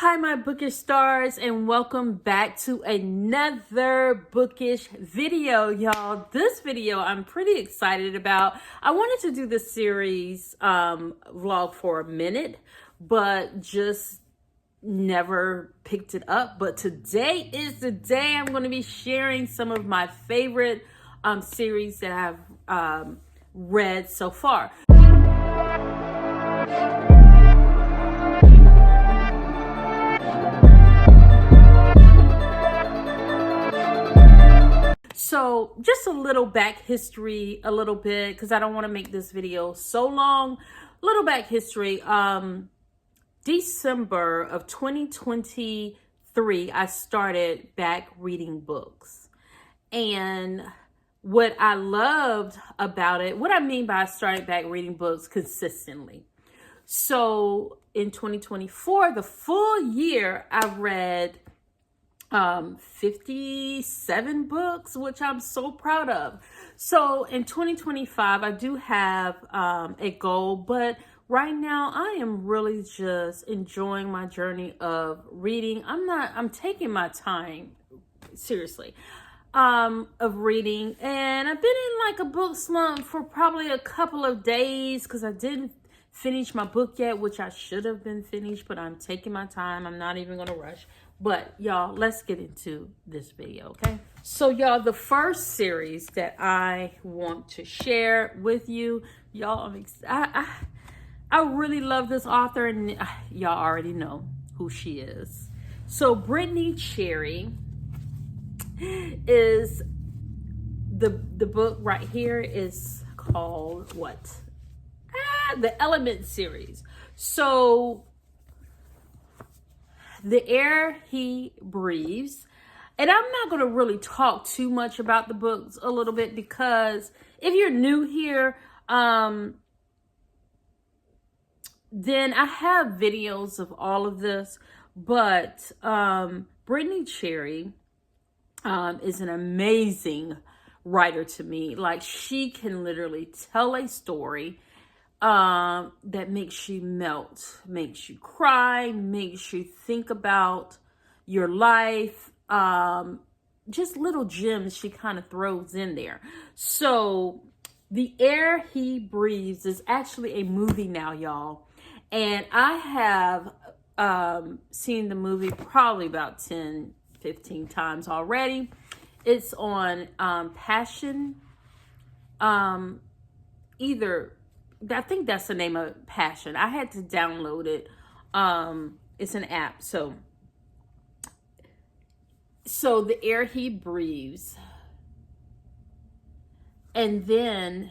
Hi, my bookish stars, and welcome back to another bookish video, y'all. This video I'm pretty excited about. I wanted to do this series vlog for a minute, but just never picked it up. But today is the day I'm going to be sharing some of my favorite series that I've read so far. So just a little back history, a little bit, because I don't want to make this video so long. A little back history. December of 2023, I started back reading books. And what I loved about it, what I mean by I started back reading books consistently. So in 2024, the full year, I read 57 books, which I'm so proud of. So in 2025, I do have a goal, but right now I am really just enjoying my journey of reading. I'm taking my time, seriously, of reading. And I've been in like a book slump for probably a couple of days because I didn't finish my book yet, which I should have been finished, but I'm taking my time. I'm not even going to rush. But y'all, let's get into this video, okay? So y'all, the first series that I want to share with you, y'all, I really love this author, and y'all already know who she is. So Brittany Cherry is the book right here is called what? The Element series. So the air he breathes, and I'm not going to really talk too much about the books a little bit, because if you're new here, then I have videos of all of this. But Brittany Cherry is an amazing writer to me. Like, she can literally tell a story that makes you melt, makes you cry, makes you think about your life. Just little gems she kind of throws in there. So The Air He Breathes is actually a movie now, y'all. And I have seen the movie probably about 10, 15 times already. It's on Passion. I think that's the name of it, Passion. I had to download it. It's an app. So The Air He Breathes. And then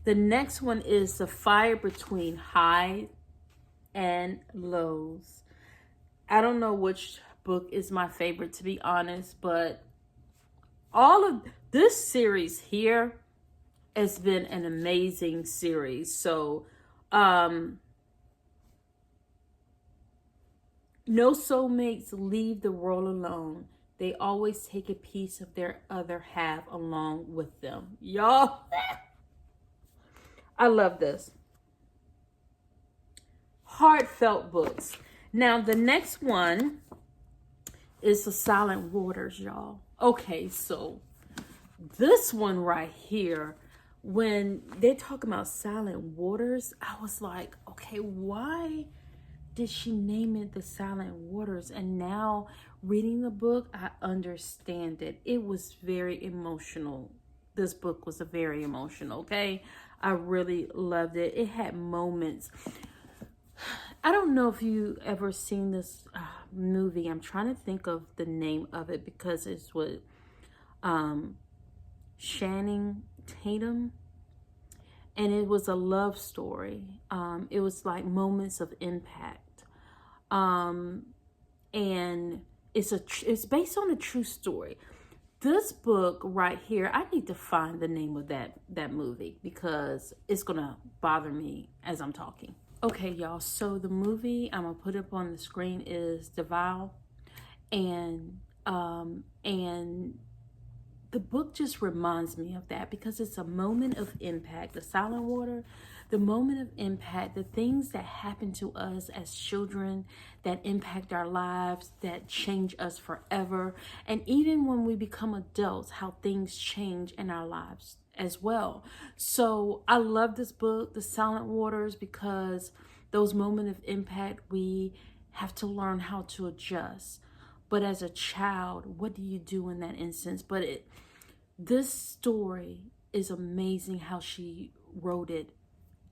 the next one is The Fire Between Highs and Lows. I don't know which book is my favorite, to be honest, but all of this series here has been an amazing series. So, no soulmates leave the world alone. They always take a piece of their other half along with them. Y'all, I love this. Heartfelt books. Now, the next one is The Silent Waters, y'all. Okay, so this one right here, when they talk about Silent Waters, I was like, okay, why did she name it The Silent Waters? And now reading the book, I understand it. It was very emotional. This book was very emotional, okay? I really loved it. It had moments. I don't know if you ever seen this movie. I'm trying to think of the name of it because it's with Channing Tatum, and it was a love story. It was like Moments of Impact, and it's based on a true story. This book right here, I need to find the name of that movie because it's gonna bother me as I'm talking. Okay, y'all. So the movie I'm gonna put up on the screen is The Vow, and the book just reminds me of that because it's a moment of impact. The Silent Water, The moment of impact, the things that happen to us as children that impact our lives, that change us forever. And even when we become adults, how things change in our lives as well. So I love this book, The Silent Waters, because those moments of impact, we have to learn how to adjust. But as a child, what do you do in that instance? This story is amazing how she wrote it.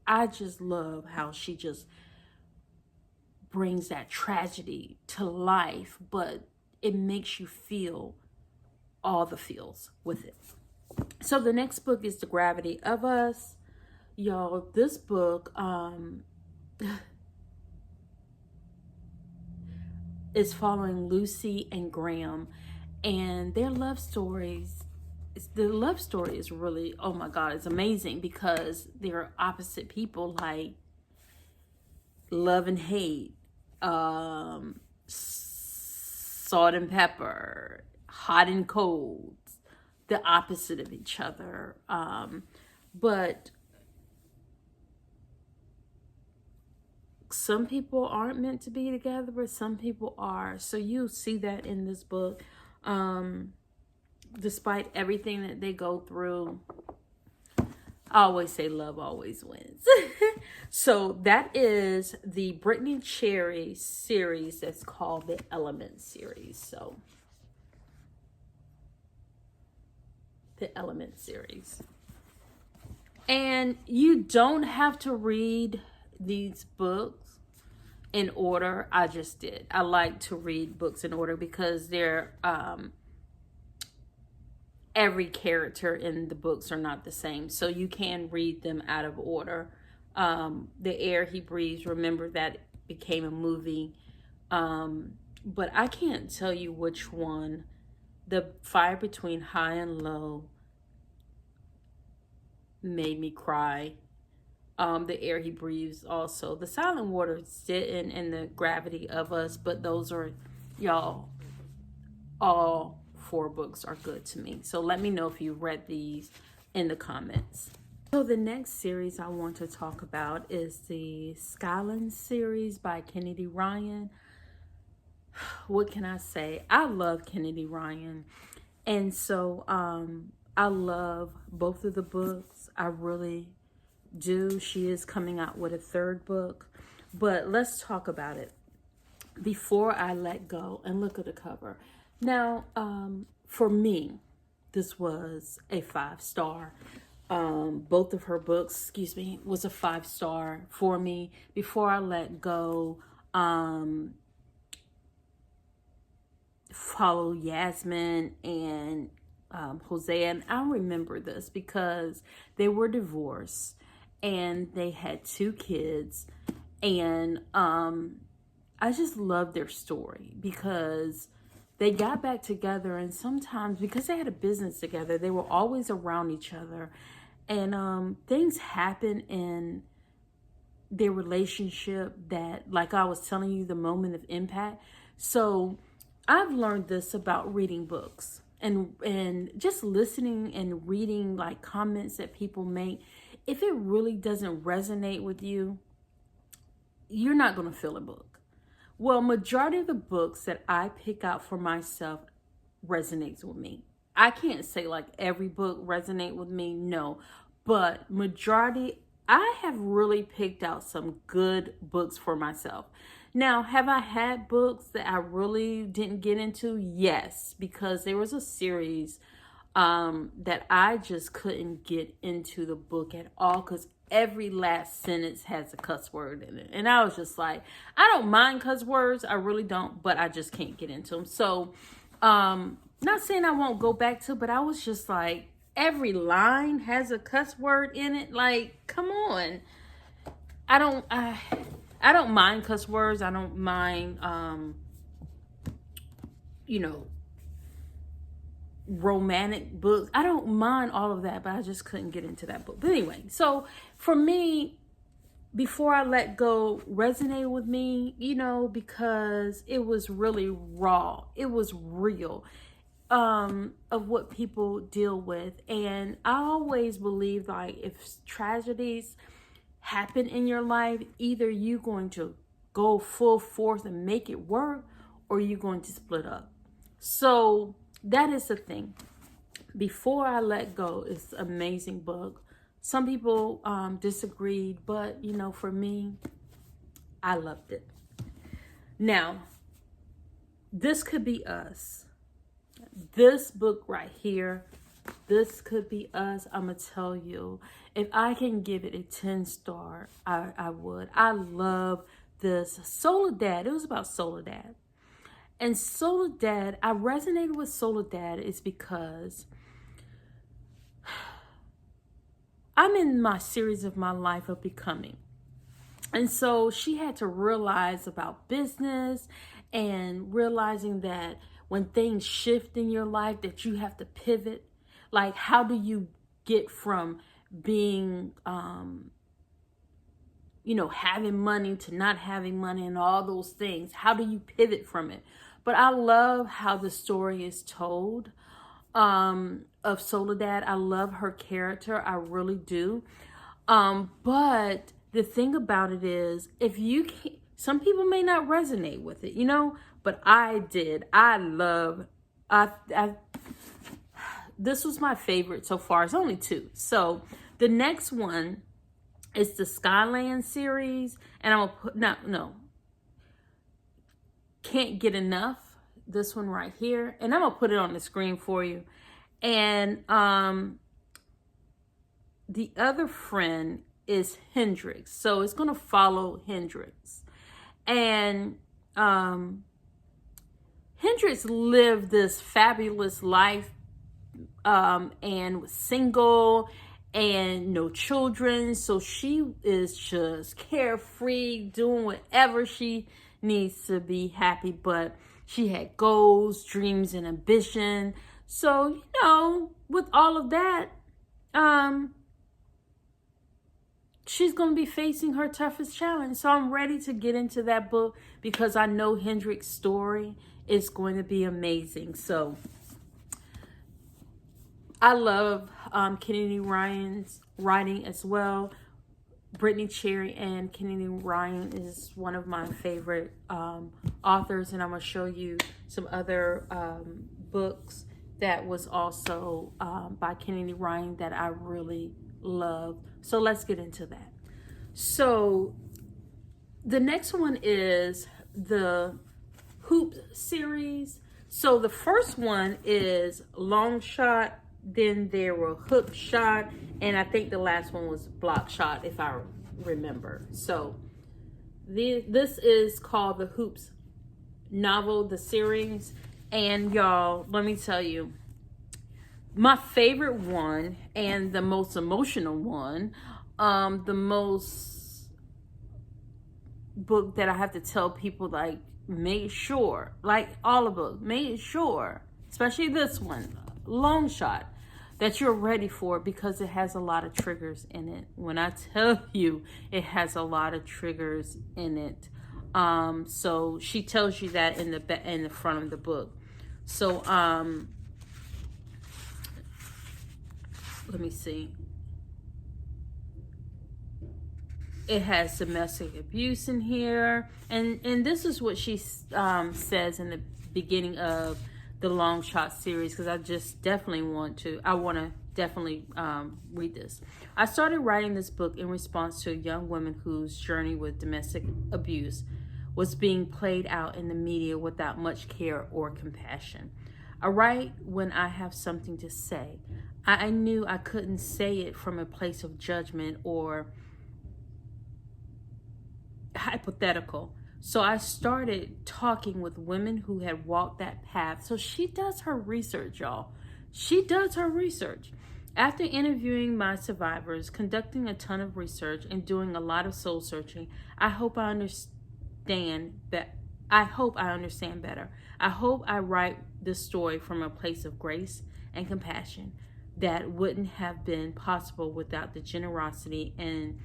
I just love how she just brings that tragedy to life, but it makes you feel all the feels with it. So the next book is The Gravity of Us. Y'all, this book is following Lucy and Graham and their love stories. The love story is really, oh my God, it's amazing because they're opposite people, like love and hate, salt and pepper, hot and cold, the opposite of each other. But some people aren't meant to be together, but some people are. So you see that in this book. Despite everything that they go through, I always say love always wins. So that is the Brittany Cherry series that's called the Element series. So the Element series. And you don't have to read these books in order. I just did. I like to read books in order because they're every character in the books are not the same, so you can read them out of order. The Air He Breathes, remember that became a movie, but I can't tell you which one. The Fire Between High and Low made me cry. The Air He Breathes also. The Silent Waters didn't, and The Gravity of Us, but those are, y'all, all 4 books are good to me. So let me know if you read these in the comments. So the next series I want to talk about is the Skyland series by Kennedy Ryan. What can I say? I love Kennedy Ryan. And so I love both of the books. I really do. She is coming out with a 3rd book. But let's talk about it. Before I Let Go, and look at the cover. Now, for me, this was a 5-star. Both of her books, was a 5-star for me. Before I Let Go, follow Yasmin and Hosea. And I remember this because they were divorced and they had 2 kids. And I just love their story because they got back together, and sometimes because they had a business together, they were always around each other. And things happen in their relationship that, like I was telling you, the moment of impact. So I've learned this about reading books and just listening and reading like comments that people make. If it really doesn't resonate with you, you're not going to feel a book. Well, majority of the books that I pick out for myself resonates with me. I can't say like every book resonate with me, no. But majority, I have really picked out some good books for myself. Now, have I had books that I really didn't get into? Yes, because there was a series that I just couldn't get into the book at all because every last sentence has a cuss word in it. And I was just like, I don't mind cuss words. I really don't, but I just can't get into them. So, not saying I won't go back to, but I was just like, every line has a cuss word in it. Like, come on. I don't mind cuss words. I don't mind, romantic books. I don't mind all of that, but I just couldn't get into that book. But anyway, so for me, Before I Let Go resonated with me, because it was really raw. It was real of what people deal with. And I always believe like if tragedies happen in your life, either you're going to go full force and make it work, or you're going to split up. So that is the thing. Before I Let Go is an amazing book. Some people disagreed, but for me, I loved it. Now, this could be us. This book right here, this could be us. I'm going to tell you, if I can give it a 10-star, I would. I love this. Soledad, it was about Soledad. And Soledad, I resonated with Soledad is because I'm in my series of my life of becoming. And so she had to realize about business and realizing that when things shift in your life that you have to pivot. Like, how do you get from being, having money to not having money and all those things? How do you pivot from it? But I love how the story is told of Soledad. I love her character. I really do. But the thing about it is, if you can't, some people may not resonate with it, but I did. This was my favorite so far. It's only 2. So the next one is the Skyland series. And I'm going to put, Can't Get Enough. This one right here. And I'm going to put it on the screen for you. And the other friend is Hendrix. So it's going to follow Hendrix. And Hendrix lived this fabulous life and was single and no children. So she is just carefree, doing whatever she needs to be happy. But she had goals, dreams, and ambition. So, with all of that, she's going to be facing her toughest challenge. So I'm ready to get into that book because I know Hendrix's story is going to be amazing. So I love Kennedy Ryan's writing as well. Brittany Cherry and Kennedy Ryan is one of my favorite authors. And I'm going to show you some other books that was also by Kennedy Ryan that I really love. So let's get into that. So the next one is the Hoop series. So the first one is Long Shot, then there were Hook Shot, and I think the last one was Block Shot, if I remember. So this is called the Hoops novel, the series. And y'all, let me tell you, my favorite one and the most emotional one, the most book that I have to tell people, like, make sure, like all of them, make sure, especially this one, Long Shot, that you're ready for it because it has a lot of triggers in it. When I tell you it has a lot of triggers in it, so she tells you that in the front of the book. So let me see. It has domestic abuse in here, and this is what she says in the beginning of the Long Shot series, because I just definitely want to definitely read this. I started writing this book in response to a young woman whose journey with domestic abuse was being played out in the media without much care or compassion. I write when I have something to say. I knew I couldn't say it from a place of judgment or hypothetical. So I started talking with women who had walked that path. So she does her research, y'all. She does her research. After interviewing my survivors, conducting a ton of research, and doing a lot of soul searching, I hope I understand better. I hope I write this story from a place of grace and compassion that wouldn't have been possible without the generosity and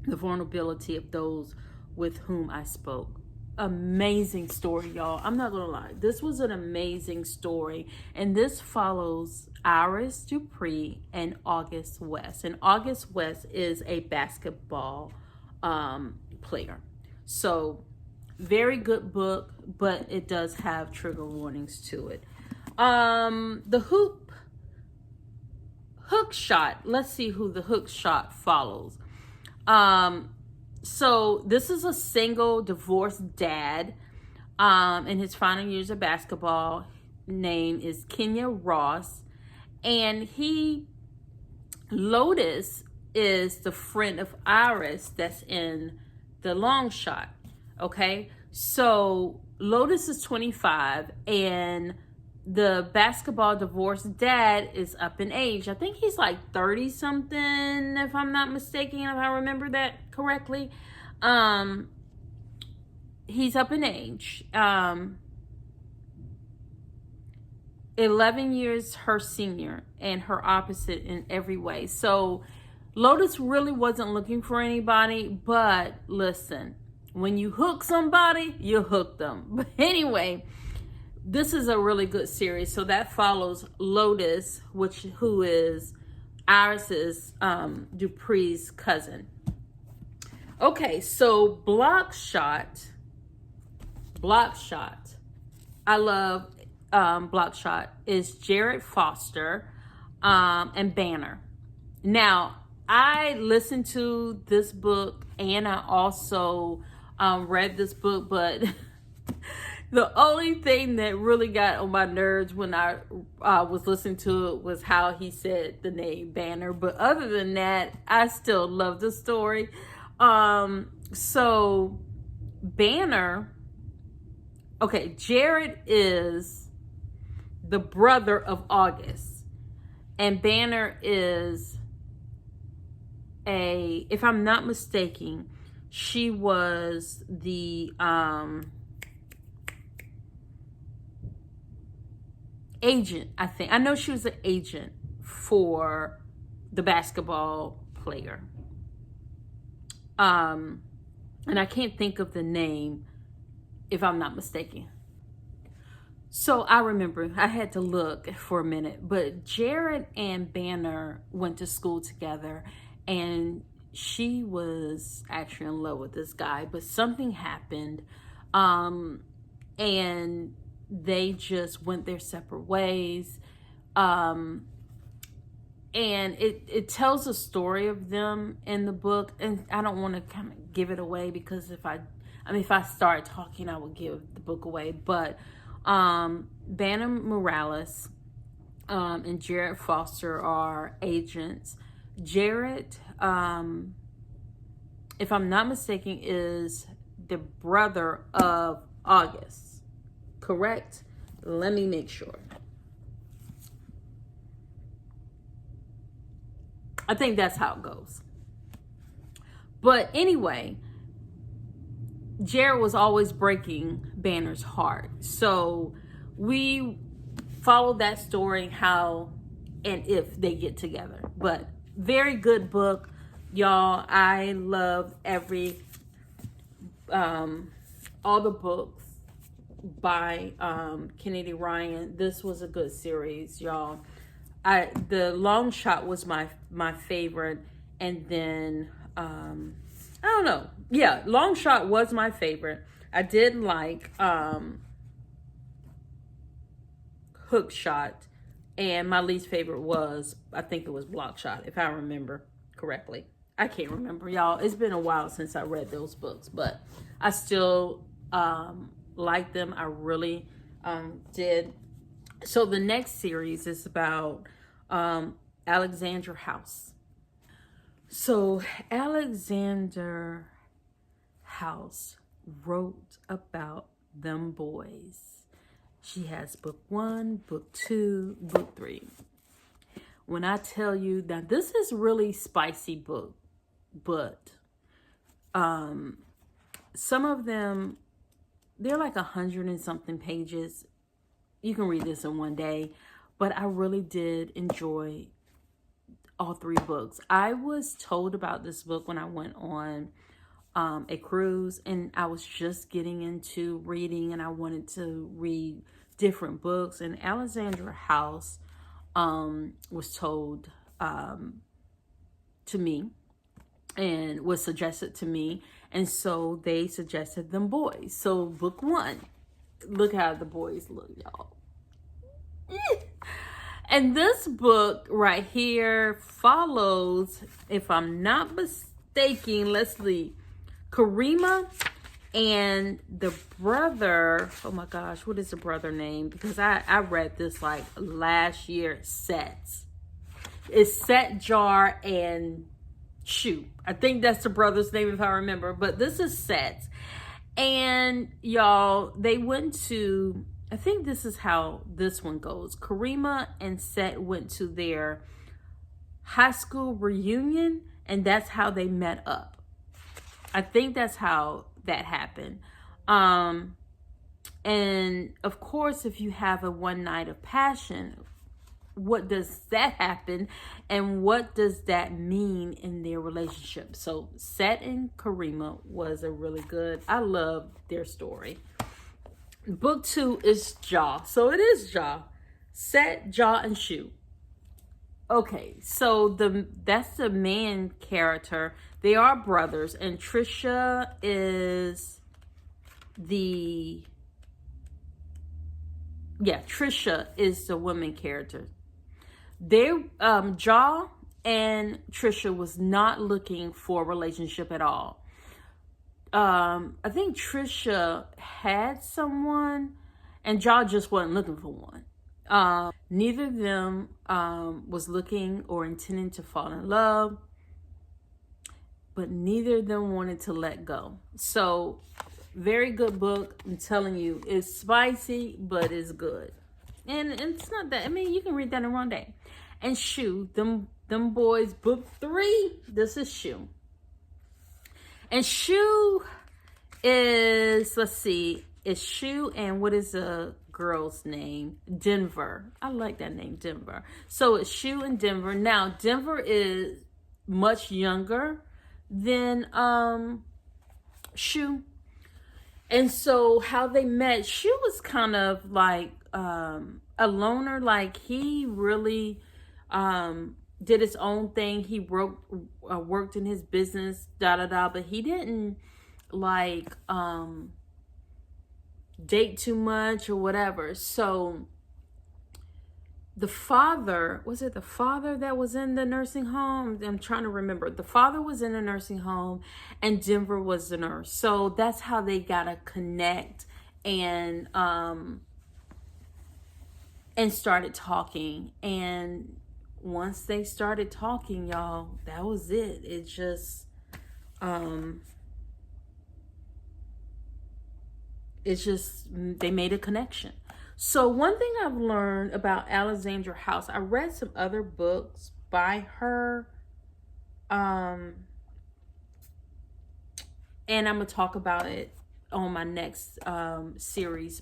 the vulnerability of those with whom I spoke. Amazing story, y'all. I'm not gonna lie. This was an amazing story. And this follows Iris Dupree and August West. And August West is a basketball player. So very good book, but it does have trigger warnings to it. The hook shot. Let's see who the hook shot follows. So this is a single divorced dad in his final years of basketball. Name is Kenya Ross, and Lotus is the friend of Iris that's in the long shot. Okay, so Lotus is 25, and the basketball divorced dad is up in age. I think he's like 30 something, if I'm not mistaken, if I remember that correctly. He's up in age. 11 years her senior and her opposite in every way. So Lotus really wasn't looking for anybody, but listen, when you hook somebody, you hook them. But anyway, this is a really good series. So that follows Lotus, who is Iris's Dupree's cousin. Okay, so Block Shot. I love Block Shot is Jared Foster and Banner. Now, I listened to this book and I also read this book, but the only thing that really got on my nerves when I was listening to it was how he said the name Banner. But other than that, I still love the story. So Banner, okay, Jared is the brother of August, and Banner is if I'm not mistaken, she was the agent, I think. I know she was an agent for the basketball player. And I can't think of the name, if I'm not mistaken. So I remember, I had to look for a minute, but Jared and Banner went to school together, and she was actually in love with this guy, but something happened, and they just went their separate ways. And it tells a story of them in the book, and I don't want to kind of give it away, because if I start talking, I would give the book away. But Banner Morales and Jared Foster are agents. Jared, if I'm not mistaken, is the brother of August. Correct? Let me make sure. I think that's how it goes. But anyway, Jared was always breaking Banner's heart. So we followed that story, how and if they get together. But very good book, y'all. I love all the books by Kennedy Ryan. This was a good series, y'all. The long shot was my favorite, and then I don't know. Yeah, long shot was my favorite. I did like hook shot, and my least favorite was, I think it was block shot, if I remember correctly. I can't remember, y'all. It's been a while since I read those books, but I still like them. I really did. So the next series is about Alexandra House. So Alexander House wrote about them boys. She has book 1, book 2, book 3. When I tell you that this is really spicy book, but some of them, they're like 100 and something pages. You can read this in one day, but I really did enjoy all 3 books. I was told about this book when I went on a cruise, and I was just getting into reading, and I wanted to read different books, and Alexandra House was told to me. and was suggested to me. And so they suggested them boys. So book one, look how the boys look, y'all. And this book right here follows, if I'm not mistaken, let's see, Karima and the brother. Oh my gosh, what is the brother name? Because I read this like last year. It's Set, Jar, and Shoe. I think that's the brother's name if I remember. But this is Set. And y'all, they went to, I think this is how this one goes. Karima and Set went to their high school reunion, and that's how they met up. I think that's how that happened. And of course, if you have a one night of passion, what does that happen? And what does that mean in their relationship? So Set and Karima was a really good, I love their story. Book two is Jaw. So it is Jaw. Set, Jaw, and Shoe. Okay, so that's the main character. They are brothers, and Trisha is Trisha is the woman character. Jaw and Trisha was not looking for a relationship at all. I think Trisha had someone, and Jaw just wasn't looking for one. Neither of them was looking or intending to fall in love, but neither of them wanted to let go. So, very good book. I'm telling you, it's spicy, but it's good. And it's not that, I mean, you can read that in one day. And Shoe, them boys, book three, this is Shoe. And Shoe is, let's see, it's Shoe and what is the girl's name? Denver. I like that name, Denver. So it's Shoe and Denver. Now, Denver is much younger than Shoe. And so how they met, Shoe was kind of like a loner. Like he really did his own thing. He worked in his business, but he didn't like date too much or whatever. So the father, was it the father that was in the nursing home? I'm trying to remember. The father was in a nursing home and Denver was the nurse. So that's how they got to connect and started talking. And once they started talking, y'all, that was it. It just, they made a connection. So one thing I've learned about Alexandra House, I read some other books by her. And I'm going to talk about it on my next series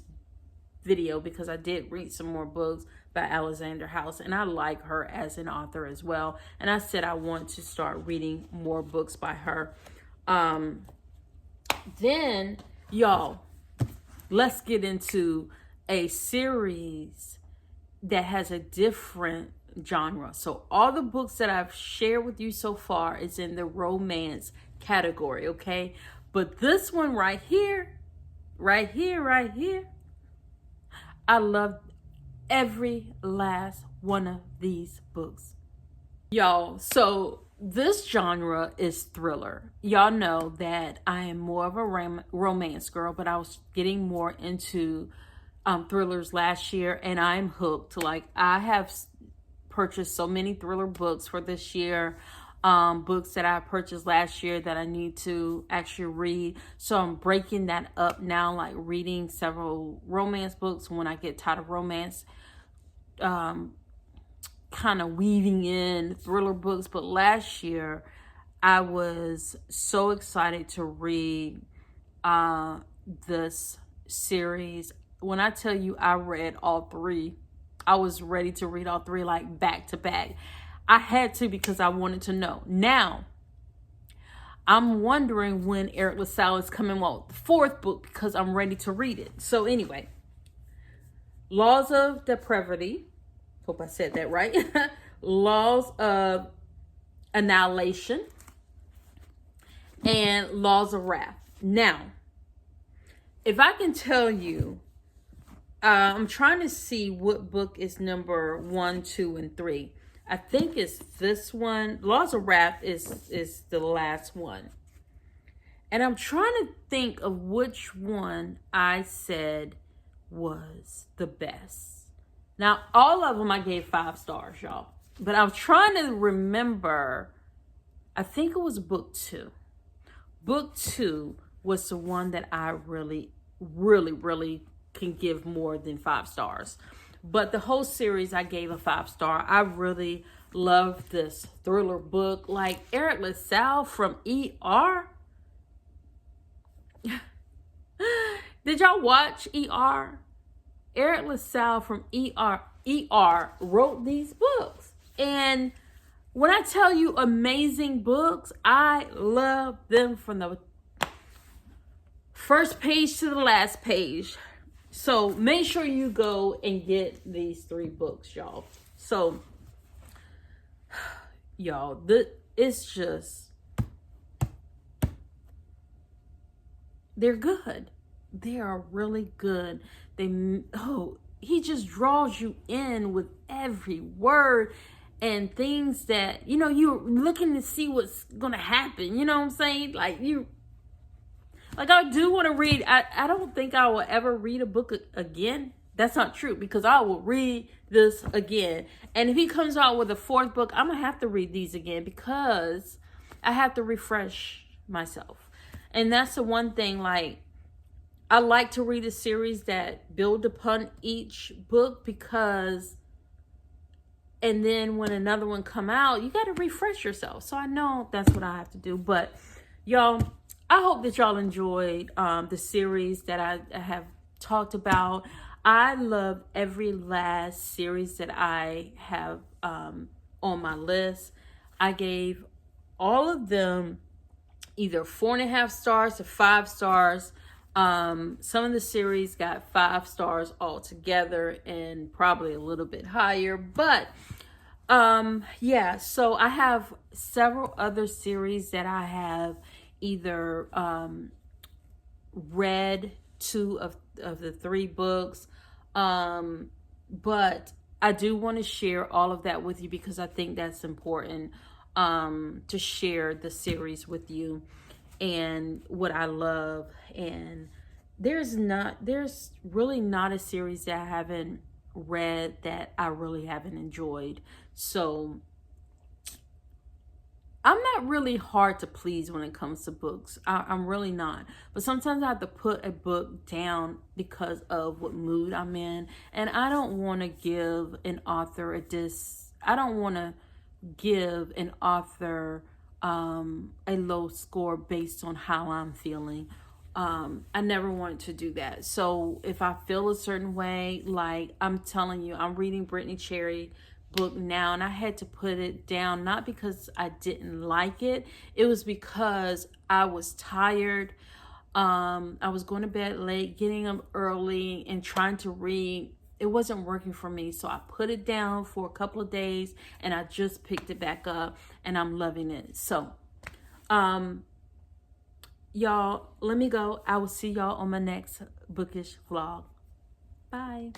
video, because I did read some more books by Alexandra House, and I like her as an author as well. And I said I want to start reading more books by her. Then, y'all, let's get into a series that has a different genre. So all the books that I've shared with you so far is in the romance category, okay? But this one right here, I love every last one of these books. Y'all, so this genre is thriller. Y'all know that I am more of a romance girl, but I was getting more into thrillers last year, and I'm hooked. Like, I have purchased so many thriller books for this year, books that I purchased last year that I need to actually read. So I'm breaking that up now, like reading several romance books when I get tired of romance, kind of weaving in thriller books. But last year I was so excited to read this series. When I tell you I read all three, I was ready to read all three, like back to back. I had to, because I wanted to know. Now, I'm wondering when Eric LaSalle is coming out with the fourth book, because I'm ready to read it. So anyway, Laws of Depravity. Hope I said that right. Laws of Annihilation. and Laws of Wrath. Now, if I can tell you, I'm trying to see what book is number 1, 2, and 3. I think it's this one. Laws of Wrath is the last one. And I'm trying to think of which one I said was the best. Now, all of them I gave 5 stars, y'all. But I'm trying to remember, I think it was book 2. Book 2 was the one that I really can give more than 5 stars. But the whole series I gave a 5 star. I really love this thriller book. Like Eric LaSalle from ER. Did y'all watch ER? Eric LaSalle from ER wrote these books. And when I tell you amazing books, I love them from the first page to the last page. So make sure you go and get these 3 books, y'all. So, y'all, it's just, they're good. They are really good. He just draws you in with every word and things that, you're looking to see what's going to happen. You know what I'm saying? Like I do want to read. I don't think I will ever read a book again. That's not true, because I will read this again. And if he comes out with a 4th book, I'm going to have to read these again because I have to refresh myself. And that's the one thing, like, I like to read a series that build upon each book because, and then when another one come out, you got to refresh yourself. So I know that's what I have to do. But y'all, I hope that y'all enjoyed the series that I have talked about. I love every last series that I have on my list. I gave all of them either 4.5 stars to 5 stars. Some of the series got 5 stars altogether and probably a little bit higher. But yeah, so I have several other series that I have either read 2 of the 3 books. But I do want to share all of that with you because I think that's important to share the series with you and what I love. And there's really not a series that I haven't read that I really haven't enjoyed. So I'm not really hard to please when it comes to books. I'm really not. But sometimes I have to put a book down because of what mood I'm in. And I don't want to give an author a low score based on how I'm feeling. I never wanted to do that. So if I feel a certain way, like I'm telling you, I'm reading Brittany Cherry book now, and I had to put it down, not because I didn't like it. It was because I was tired. I was going to bed late, getting up early, and trying to read. It wasn't working for me. So I put it down for a couple of days, and I just picked it back up, and I'm loving it. So, y'all, let me go. I will see y'all on my next bookish vlog. Bye.